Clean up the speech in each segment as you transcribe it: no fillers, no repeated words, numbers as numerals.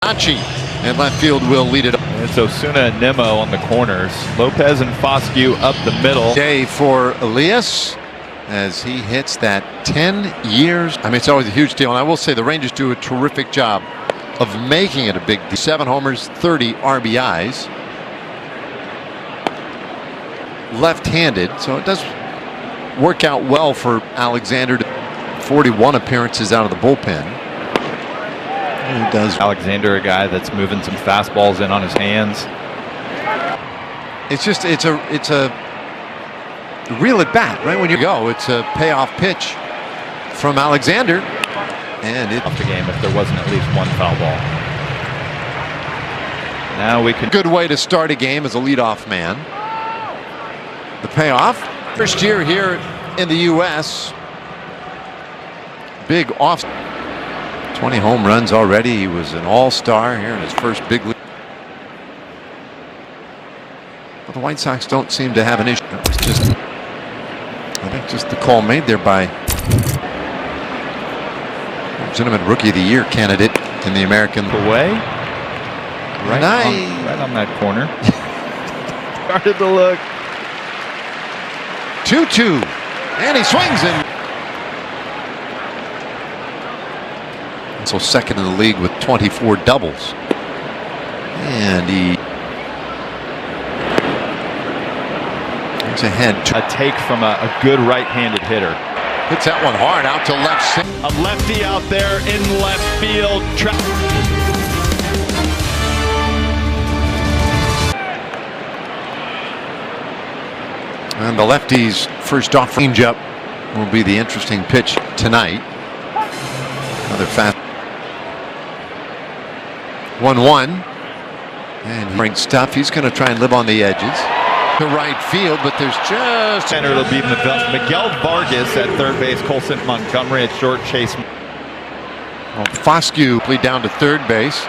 And left field will lead it. It's Osuna and Nimmo on the corners. Lopez and Foscue up the middle. Day for Elias as he hits that 10 years. I mean, it's always a huge deal. And I will say the Rangers do a terrific job of making it a big deal. 7 homers, 30 RBIs. Left-handed, so it does work out well for Alexander. 41 appearances out of the bullpen. He does. Alexander, a guy that's moving some fastballs in on his hands. It's a real at bat, right? When you go, it's a payoff pitch from Alexander, and it's off the game if there wasn't at least one foul ball. Now we can. Good way to start a game as a leadoff man. The payoff. First year here in the U.S. Big off. 20 home runs already. He was an all-star here in his first big league. But the White Sox don't seem to have an issue. That was just, I think, just the call made there by legitimate Rookie of the Year candidate in the American away. Right on that corner. Started to look. 2-2, and he swings in. So second in the league with 24 doubles. And he is ahead. A take from a good right-handed hitter. Hits that one hard out to left. A lefty out there in left field. And the lefty's first off range-up will be the interesting pitch tonight. Another fast. 1-1, and he brings stuff. He's going to try and live on the edges to right field, but there's just center. It'll be Miguel Vargas at third base, Colson Montgomery at short, Chase. Well, Foscue played down to third base,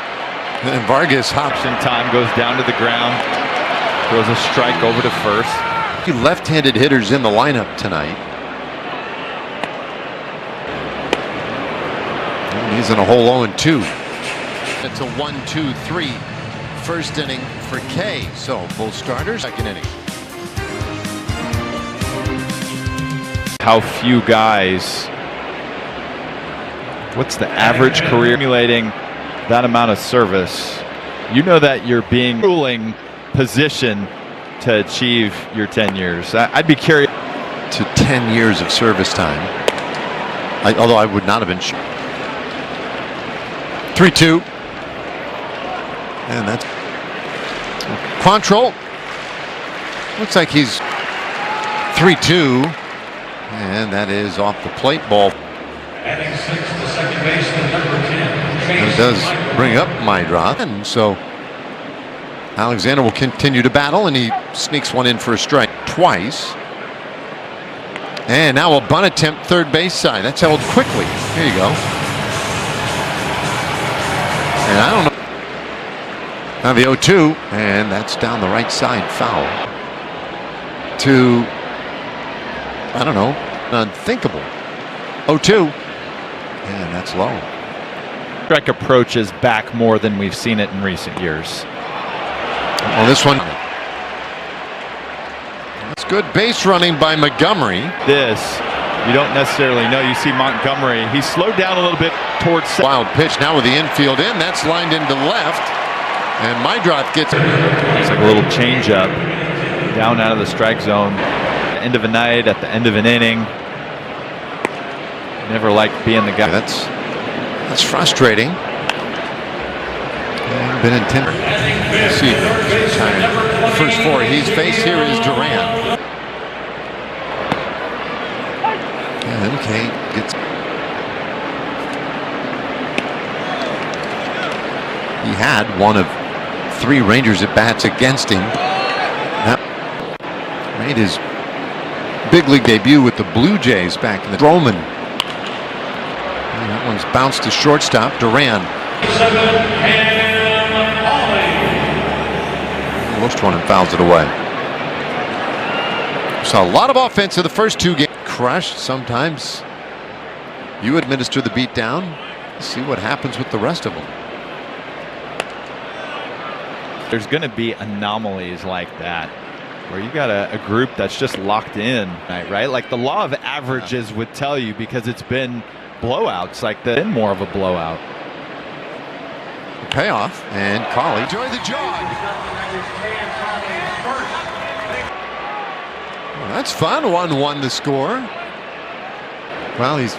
and then Vargas hops in time, goes down to the ground, throws a strike over to first. Left-handed hitters in the lineup tonight. And he's in a hole 0-2. It's a 1-2-3 first inning for Kay. So both starters, second inning. How few guys, what's the average career accumulating that amount of service? You know that you're being ruling position to achieve your 10 years. I'd be curious. To 10 years of service time. Although I would not have been sure. 3-2. And that's Quantrill. Looks like he's 3-2. And that is off the plate ball. Adding 6 to second baseman number 10. It does bring up Mydroth. And so Alexander will continue to battle, and he sneaks one in for a strike twice. And now a bunt attempt third base side. That's held quickly. Here you go. And I don't know. Now the 0-2, and that's down the right side, foul. To, I don't know, unthinkable. 0-2, and that's low. Strike approaches back more than we've seen it in recent years. Well, this one, that's good base running by Montgomery. This, you don't necessarily know. You see Montgomery, he slowed down a little bit towards second. Wild pitch now with the infield in. That's lined into left. And Mydroth gets it. It's like a little changeup down out of the strike zone. End of a night, at the end of an inning. Never liked being the guy. That's frustrating. And been intended. See, first 4 he's faced here is Duran. And Kay gets. He had one of 3 Rangers at bats against him. That made his big league debut with the Blue Jays back in the Stroman. And that one's bounced to shortstop. Duran. Most one and fouls it away. So a lot of offense in the first 2 games. Crushed. Sometimes you administer the beatdown. See what happens with the rest of them. There's going to be anomalies like that, where you got a group that's just locked in, right? Like the law of averages would tell you, because it's been blowouts, like been more of a blowout. Payoff, and Collie. Enjoy the jog. Well, that's fun. 1-1 the score. Well, he's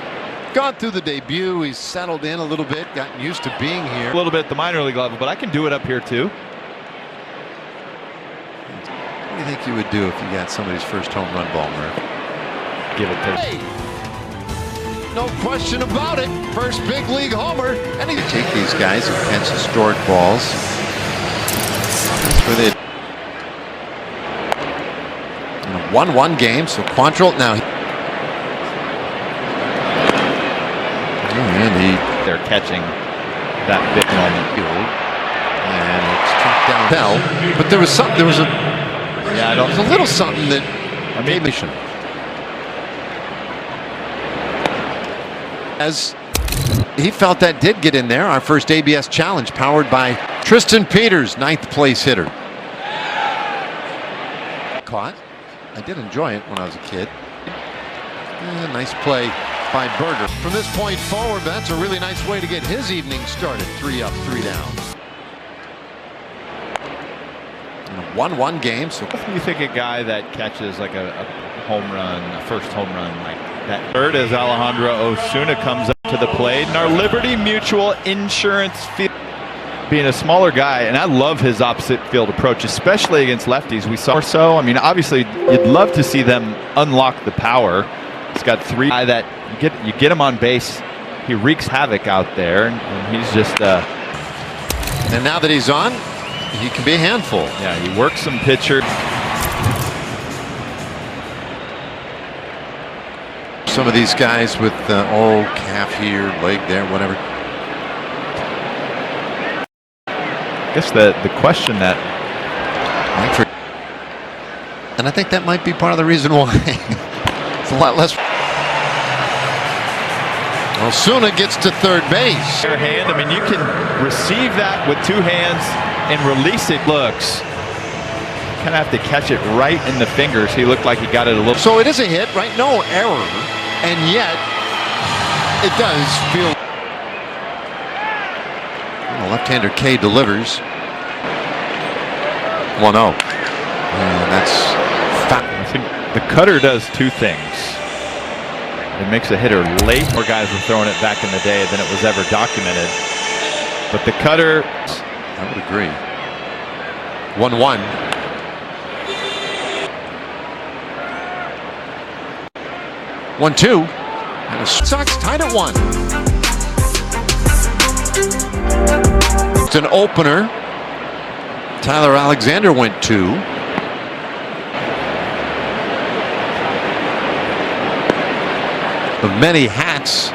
gone through the debut. He's settled in a little bit, gotten used to being here. A little bit at the minor league level, but I can do it up here too. What do you think you would do if you got somebody's first home run ball, Murph? Give it to Hey! No question about it. First big league homer. And he take these guys who catch historic balls. That's where they. In a 1-1 game, so Quantrill now. And they're catching that big moment. And it's tracked down Bell. But there was something. There was a. Yeah, I don't. There's a little something that. I mean, as he felt that did get in there. Our first ABS challenge powered by Tristan Peters, 9th place hitter. Caught. I did enjoy it when I was a kid. Nice play by Berger. From this point forward, that's a really nice way to get his evening started. 3 up, 3 down. In a 1-1 game. So you think a guy that catches like a home run, a first home run like that. Third as Alejandro Osuna comes up to the plate, and our Liberty Mutual Insurance field, being a smaller guy, and I love his opposite field approach, especially against lefties. We saw so. I mean, obviously, you'd love to see them unlock the power. He's got 3 that you get him on base. He wreaks havoc out there, and he's just. And now that he's on, he can be a handful. Yeah, he works some pitcher. Some of these guys with calf here, leg there, whatever. I guess the question that. And I think that might be part of the reason why it's a lot less. Osuna gets to third base. Your hand, I mean, you can receive that with 2 hands and release it. Looks. Kind of have to catch it right in the fingers. He looked like he got it a little. So it is a hit, right? No error. And yet, it does feel. Left-hander K delivers. 1-0. And that's. I think the cutter does 2 things. It makes a hitter late. More guys were throwing it back in the day than it was ever documented. But the cutter. I would agree. 1-1. One-two. And the Sox tied at 1. It's an opener. Tyler Alexander went 2. Of many hats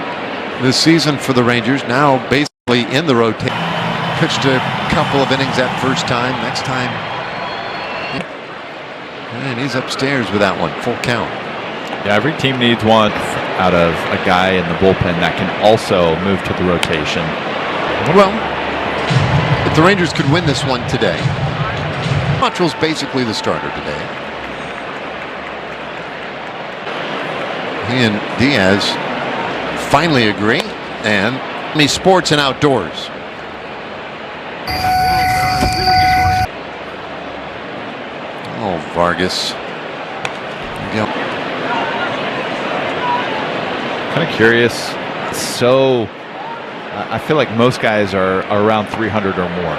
this season for the Rangers, now basically in the rotation. Pitched a couple of innings that first time. Next time, and he's upstairs with that one. Full count. Yeah, every team needs one out of a guy in the bullpen that can also move to the rotation. Well, if the Rangers could win this one today, Quantrill's basically the starter today. He and Diaz finally agree, and sports and outdoors. Oh, Vargas. Kind of curious. So I feel like most guys are around 300 or more.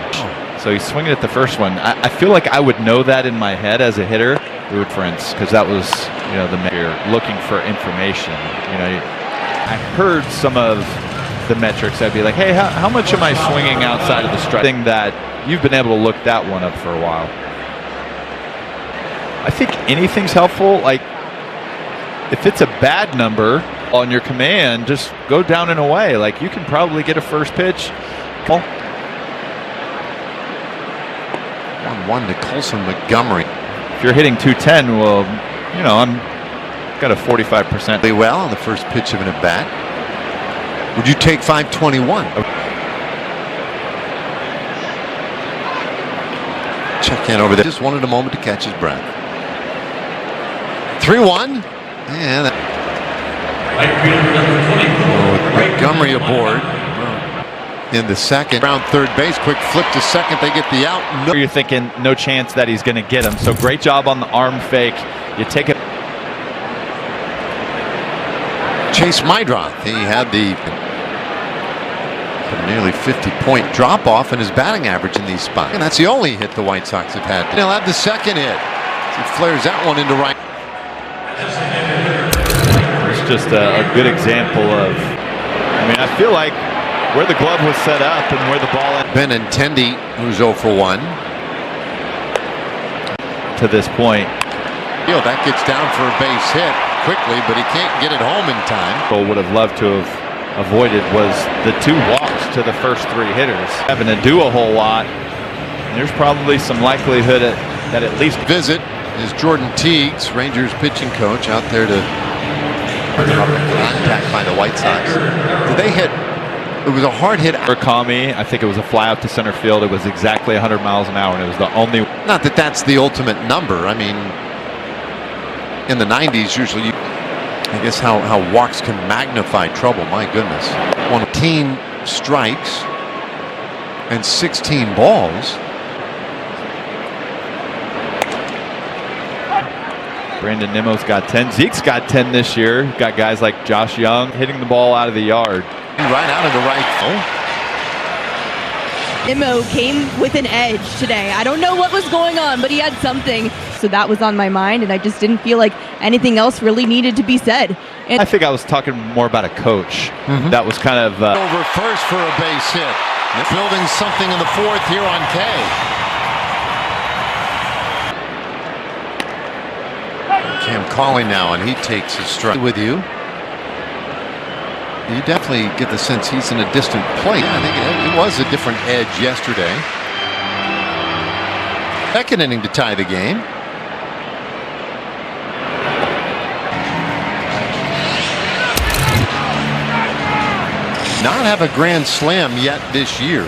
So he's swinging at the first one. I feel like I would know that in my head as a hitter. We would, for instance, because that was, the you're looking for information. I heard some of the metrics. I'd be like, hey, how much am I swinging outside of the strike? Thing that you've been able to look that one up for a while. I think anything's helpful. Like, if it's a bad number on your command, just go down and away. Like, you can probably get a first pitch. 1-1 to Colson Montgomery. If you're hitting 210, well, I'm got a 45%. Play well on the first pitch of an at bat. Would you take 521? check in over there. Just wanted a moment to catch his breath. 3-1. And Right fielder number 24. Montgomery aboard in the second. Around third base. Quick flip to second. They get the out. No. You're thinking no chance that he's going to get him. So great job on the arm fake. You take it. Chase Mydroth. He had the nearly 50-point drop off in his batting average in these spots. And that's the only hit the White Sox have had. They'll have the second hit. He flares that one into right. It's just a good example of, I mean, I feel like where the glove was set up and where the ball Benintendi, who's 0 for 1. to this point. That gets down for a base hit quickly, but he can't get it home in time. Would have loved to have avoided was the 2 walks to the first 3 hitters. Having to do a whole lot. There's probably some likelihood that at least visit is Jordan Teagues, Rangers pitching coach, out there to contact by the White Sox. Did they hit? It was a hard hit. Murakami, I think it was a fly out to center field. It was exactly 100 miles an hour, and it was the only. Not that that's the ultimate number. I mean, in the 90s, usually, I guess how walks can magnify trouble. My goodness. 18 strikes and 16 balls. Brandon Nimmo's got 10. Zeke's got 10 this year. Got guys like Josh Young hitting the ball out of the yard. Right out into right. Nimmo came with an edge today. I don't know what was going on, but he had something. So that was on my mind, and I just didn't feel like anything else really needed to be said. And I think I was talking more about a coach. That was kind of over first for a base hit. Building something in the 4th here on K. Cam calling now, and he takes his strike with you. You definitely get the sense he's in a distant plate. I think it was a different edge yesterday. Second inning to tie the game. Not have a grand slam yet this year.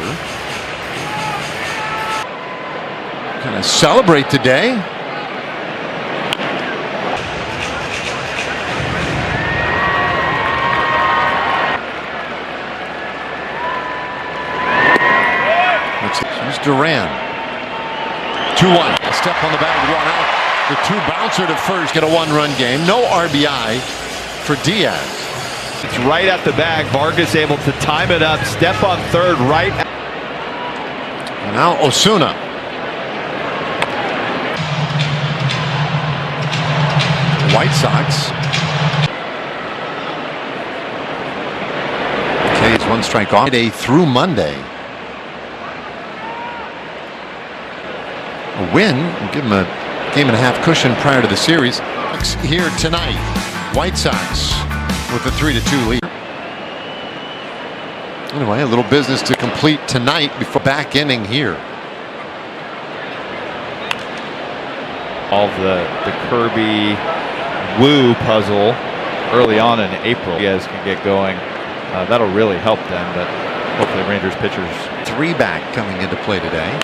Gonna celebrate today. Here's Duran. 2-1. A step on the bag, 1 out. The 2 bouncer to first, get a 1-run game. No RBI for Diaz. it's right at the bag. Vargas able to time it up, step on third, right. And now Osuna. White Sox. Okay, it's 1 strike off. Friday through Monday. A win will give them a game-and-a-half cushion prior to the series. Here tonight, White Sox with a 3-2 lead. Anyway, a little business to complete tonight before back inning here. All the Kirby Woo puzzle early on in April. You guys can get going. That'll really help them, but hopefully Rangers pitchers. 3 back coming into play today.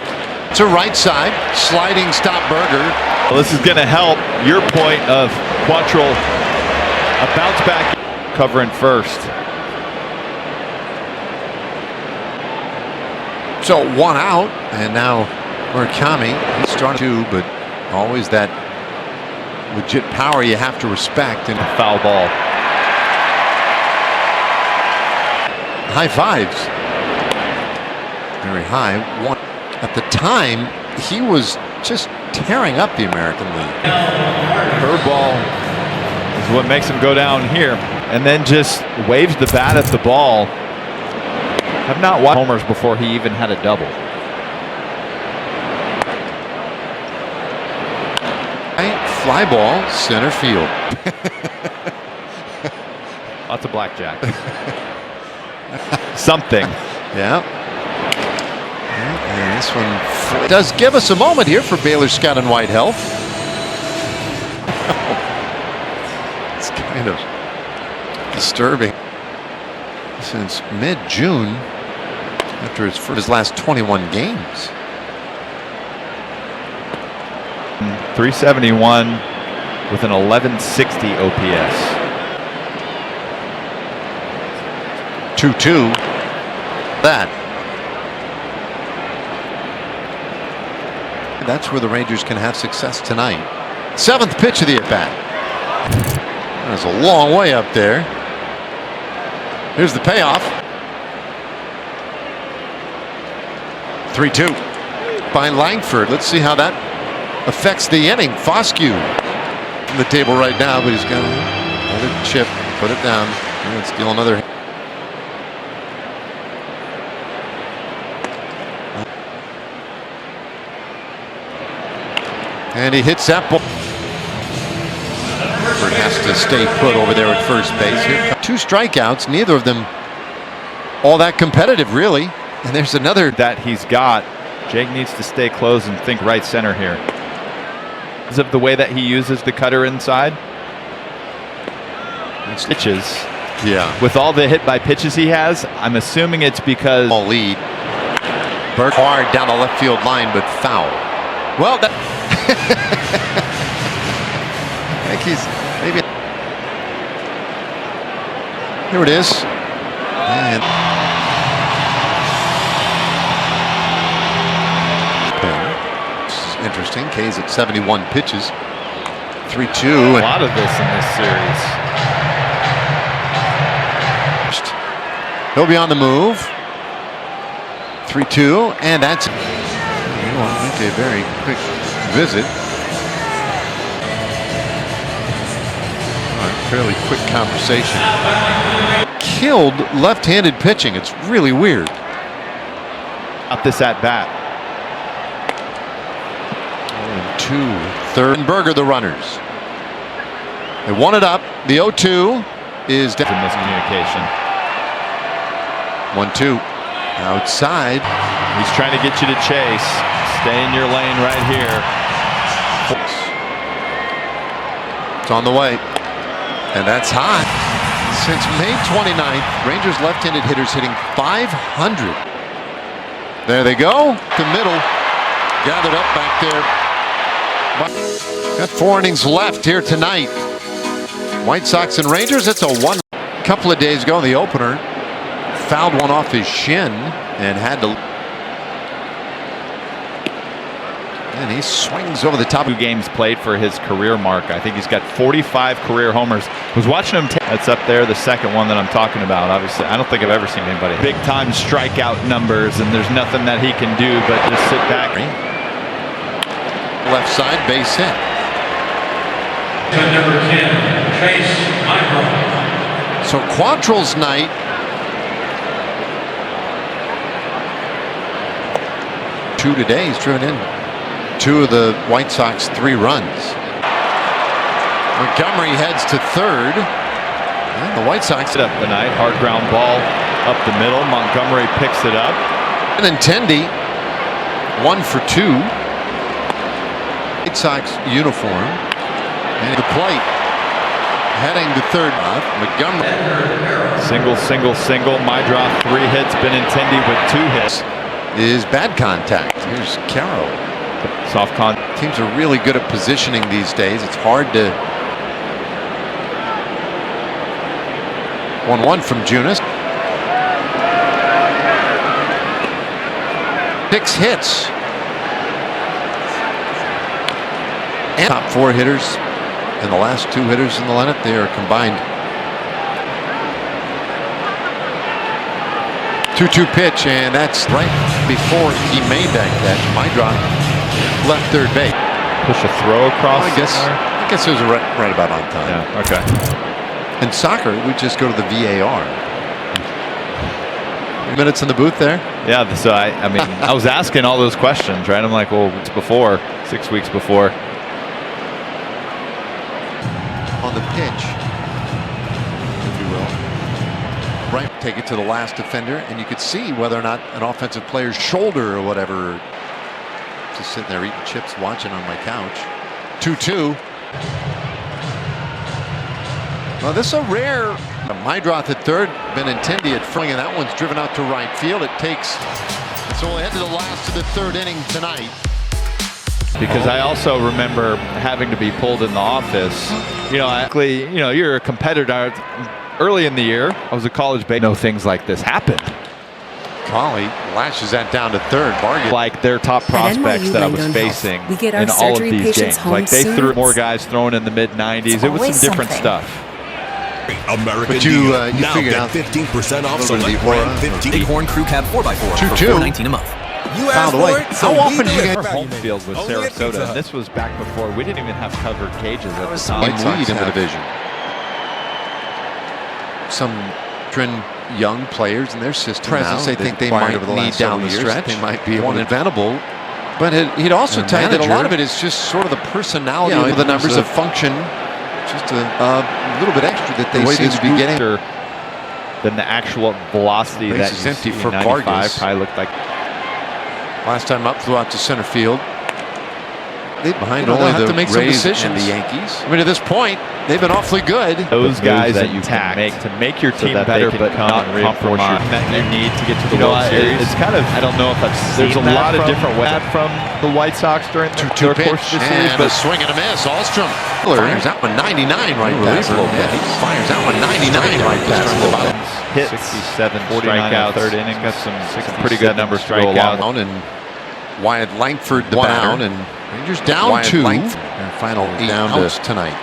To right side, sliding stop Burger. Well, this is going to help your point of Quantrill, a bounce back, covering first. So 1 out, and now Murakami. He started 2, but always that legit power you have to respect. And Foul ball. high fives. Very high. One. At the time, he was just tearing up the American League. Curveball is what makes him go down here. And then just waves the bat at the ball. Have not watched homers before he even had a double. Fly ball, center field. Lots of blackjack. Something. Yeah. And this one does give us a moment here for Baylor Scott and White Health. It's kind of disturbing. Since mid-June, after his last 21 games. 371 with an 1160 OPS. 2-2. That. That's where the Rangers can have success tonight. Seventh pitch of the at-bat. That's a long way up there. Here's the payoff. 3-2 by Langford. Let's see how that affects the inning. Foscue on the table right now, but he's got another chip. Put it down. Let's steal another. And he hits that ball. Langford has to stay put over there at first base. Here, 2 strikeouts, neither of them all that competitive, really. And there's another that he's got. Jake needs to stay close and think right center here. Because of the way that he uses the cutter inside. Pitches. Yeah. With all the hit by pitches he has, I'm assuming it's because lead. Burke hard down the left field line, but foul. Well, that I think he's maybe. Here it is. And interesting. K's at 71 pitches. 3-2. A lot of this in this series. He'll be on the move. 3-2, and that's a very quick visit. Fairly quick conversation. Killed left-handed pitching. It's really weird. Up this at bat. 2, third, and Berger the runners. They won it up. The 0-2 is down. Miscommunication. 1-2 outside. He's trying to get you to chase. Stay in your lane right here. It's on the way, and that's high. Since May 29th, Rangers left-handed hitters hitting .500. There they go. The middle gathered up back there. Got 4 innings left here tonight. White Sox and Rangers. It's a one. Couple of days ago in the opener, fouled one off his shin and had to. And he swings over the top. 2 games played for his career mark. I think he's got 45 career homers. Was watching him. That's up there, the second one that I'm talking about. Obviously, I don't think I've ever seen anybody big time strikeout numbers, and there's nothing that he can do but just sit back. Left side base hit. Number 10, Chase Michael. So Quantrill's night. Two today. He's driven in 2 of the White Sox 3 runs. Montgomery heads to third. And the White Sox up the night. Hard ground ball up the middle. Montgomery picks it up. And Intendi 1 for 2. White Sox uniform. And the plate. Heading to third. Montgomery. Single. My drop 3 hits. Benintendi with 2 hits. Is bad contact. Here's Caro. Soft contact. Teams are really good at positioning these days. It's hard to. 1-1 from Junis. 6 hits. And top 4 hitters and the last 2 hitters in the lineup, they are combined. 2-2 pitch, and that's right before he made that catch. My drop left third base. Push a throw across. I guess it was right about on time. Yeah. Okay. In soccer, we just go to the VAR. Minutes in the booth there. Yeah. So I mean, I was asking all those questions, right? I'm like, well, it's before 6 weeks before. On the pitch, if you will. Right, take it to the last defender, and you could see whether or not an offensive player's shoulder or whatever. Just sitting there eating chips, watching on my couch. 2-2. Well, this is a rare. Mydroth at third, Benintendi at first, and that one's driven out to right field. So we'll head to the last of the third inning tonight. Because I also remember having to be pulled in the office. You're a competitor. Early in the year, I was a college baseball. Things like this happened. Collie lashes that down to third. Bargain. Like their top prospects that I was facing in all of these games. Like they threw more guys throwing in the mid-90s. It was some different stuff. American But you now figured get out 15% off over select the brand Aura. 15. Acorn Crew Cab 4x4 for 2-2. $4.19 a month. You Found asked a way. for it, so How often we do you deliver. get Our home field was Only at Pizza Sarasota, Hut. and this was back before we didn't even have covered cages at the time. White Sox lead in the division? Some young players in their system Presence now. They think they might over the need last down several the years. stretch. They might be one inventable. But he'd also tell you that a lot of it is just sort of the personality of the numbers of function. Just a little bit extra that they seem to be getting. Than the actual velocity Base that is you empty see. for 95 Vargas. probably looked like. Last time up, flew out to center field. They behind only only have the to make some Rays decisions. and the Yankees. I mean, at this point, they've been awfully good. Those guys that you intact can make to make your team that better, they but can not come and compromise reinforce your need to get to the World Series. It's kind of, I don't know if I've seen there's a lot of different ways from the White Sox during the Two course of the series, and a but swing and a miss. Alstrom fires out with 99 right past him. Yeah, he fires out with 99 right past him. hits 67 strikeouts, third inning. got some pretty good number of strikeouts. And Wyatt Langford the One batter. out, and Rangers down Wyatt 2. Langford Their final 8 down outs tonight.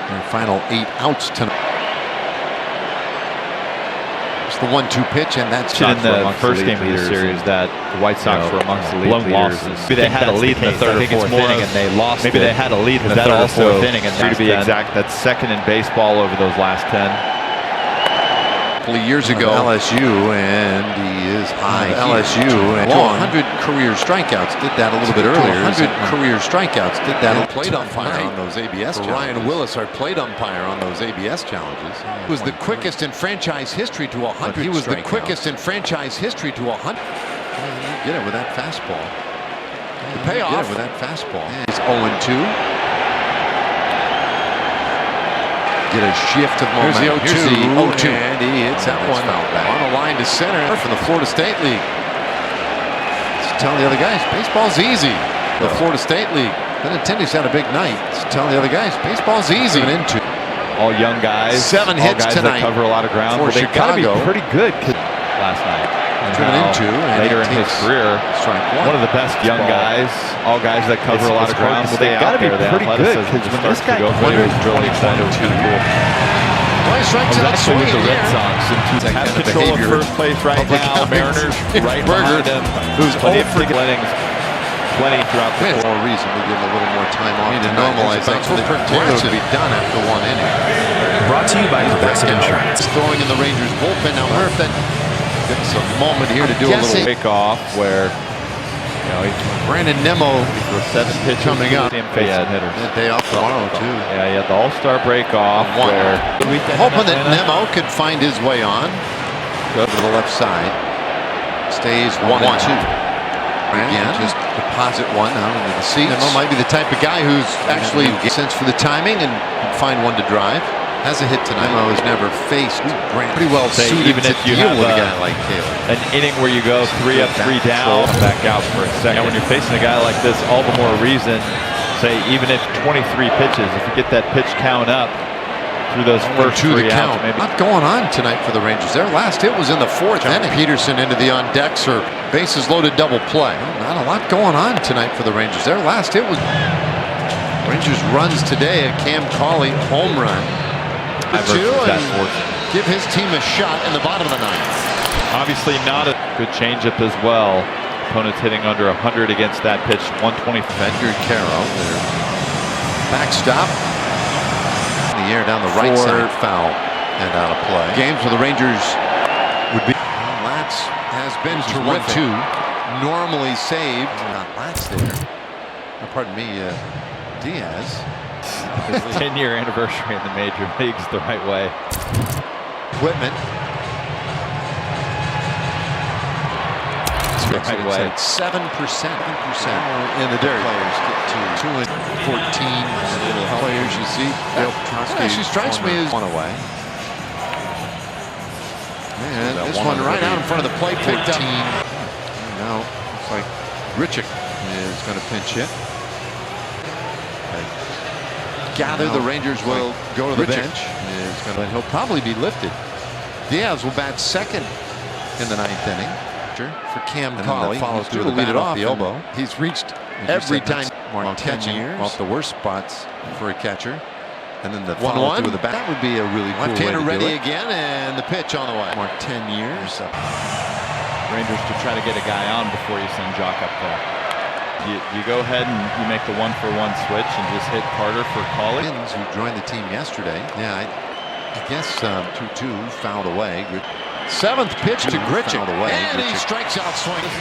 Their final 8 outs tonight. It's the 1-2 pitch, and that's In the first game of the series that the White Sox were amongst the league leaders. Maybe they had a lead in the third or fourth inning and they lost. Maybe they had a lead in the third or fourth inning, and to be exact, that's second in baseball over those last 10. A couple of years ago, LSU, and he is high. LSU and 100 career strikeouts. Did that a little bit earlier. 100 career strikeouts. Did that. Plate umpire on those ABS challenges. Ryan Willis, our plate umpire on those ABS challenges, was the quickest in franchise history to 100. He was the quickest in franchise history to 100. Get it with that fastball. The payoff. Get it with that fastball. It's 0-2. Get a shift of momentum. Here's the 0-2. And he hits that one on a line to center from the Florida State League. Just telling the other guys, baseball's easy. The Florida State League. Benintendi's had a big night. Just telling the other guys, baseball's easy. All young guys. 7 all hits guys tonight that cover a lot of ground. for Well, they got to be Chicago. pretty good last night. Driven into, and later he in his takes career, strike one of the best young guys, all guys that cover a lot of ground. Well, they got to be pretty good because when this guy played, it was really fun. Twice strikes out swinging the Red here. Sox and have Kind of control of behavior. first place right Public now. comments. Mariners right Burger, behind him. who's plenty of over ticket innings, plenty throughout the For course. a reason, we give him a little more time off. Need to tonight. normalize Thanks that. for the Progressive would be done after 1 inning. Brought to you by Progressive Insurance. Throwing in the Rangers bullpen. Now Murph then gets a moment here to do a little Break off where Brandon Nimmo for 7 pitches coming up. Facing hitters. Day off tomorrow too. Yeah, he had the All-Star break off where Hoping that Nimmo could find his way on. Go to the left side. Stays 1-2. Again, just deposit one out into the seats. Nimmo might be the type of guy who's actually sense for the timing and can find one to drive. Has a hit tonight. Nimmo has never faced Grant. Pretty well Say, suited even to if you deal have with a guy like Taylor. an inning where you go 3 up, 3 down, come back out for a second. And when you're facing a guy like this, all the more reason, say, even if 23 pitches, if you get that pitch count up through those first 3 outs, maybe. Not going on tonight for the Rangers. Their last hit was in the 4th inning. Peterson into the on decks or bases loaded double play. Not a lot going on tonight for the Rangers. Their last hit was Rangers runs today, a Cam Cauley home run. Give his team a shot in the bottom of the 9th. Obviously not a good changeup as well. Opponents hitting under 100 against that pitch. 120. Benjamin Caro, their backstop. In the air down the right side, foul and out of play. Games where the Rangers would be. Latz has been terrific. 1-2, normally saved. Not Latz there. Pardon me, Diaz. His 10-year anniversary in the major leagues the right way. Whitman. Right way. 7% in the dirt. Players get to 2-14. Players you see. She strikes me as one away. Man, this one right out in front of the plate picked up. Now looks like Richick is going to pinch hit. Gather the Rangers will go to the bench. He'll probably be lifted. Diaz will bat second in the ninth inning for Cam Colley. Follows through the lead it off the elbow. He's reached every time catching off the worst spots for a catcher. And then the follow through the back. That would be a really cool way to do ready it. Again, and the pitch on the way. Mark 10 years. Rangers to try to get a guy on before you send Jock up there. You go ahead and you make the 1-for-1 switch and just hit Carter for Colley. Who joined the team yesterday. Yeah, I guess 2-2 fouled away. Seventh pitch to Grichuk. And he strikes out swinging.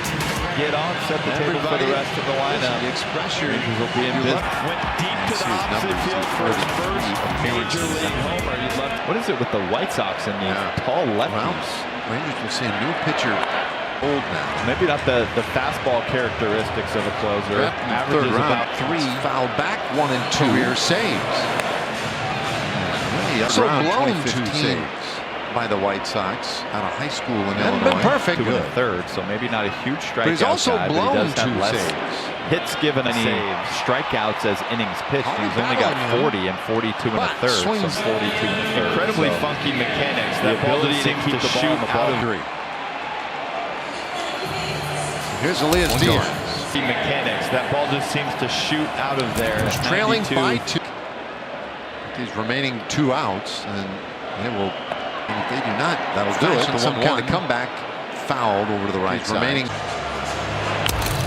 Get on, set the table for the rest of the lineup. The expression Rangers will be in business. Went deep to the opposite field for his first major league homer. What is it with the White Sox and these tall lefties? Well, Rangers will see a new pitcher old now. Maybe not the fastball characteristics of a closer. Averages about 3. Fouled back, 1 and 2. Career saves. So blown 2 saves by the White Sox out of high school in Illinois. Been perfect. 2 1/3, so maybe not a huge strikeout. But he's also guy, blown but he does 2 have less saves. Hits given and strikeouts as innings pitched. He's only got 40 and 42 1/3, so 42 1/3. Incredibly funky mechanics. The ability to keep the ball out of 3. Here's Elias Diaz. Mechanics. That ball just seems to shoot out of there. He's trailing by 2. These remaining 2 outs, and they will. And if they do not, that'll do it. Some kind of comeback fouled over to the right side. Remaining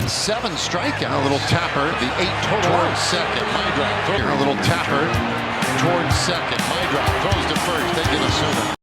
7 strikeouts. A little tapper. The 8 total. Towards second. My drop. A little tapper towards second. My drop. Throws to first. They get a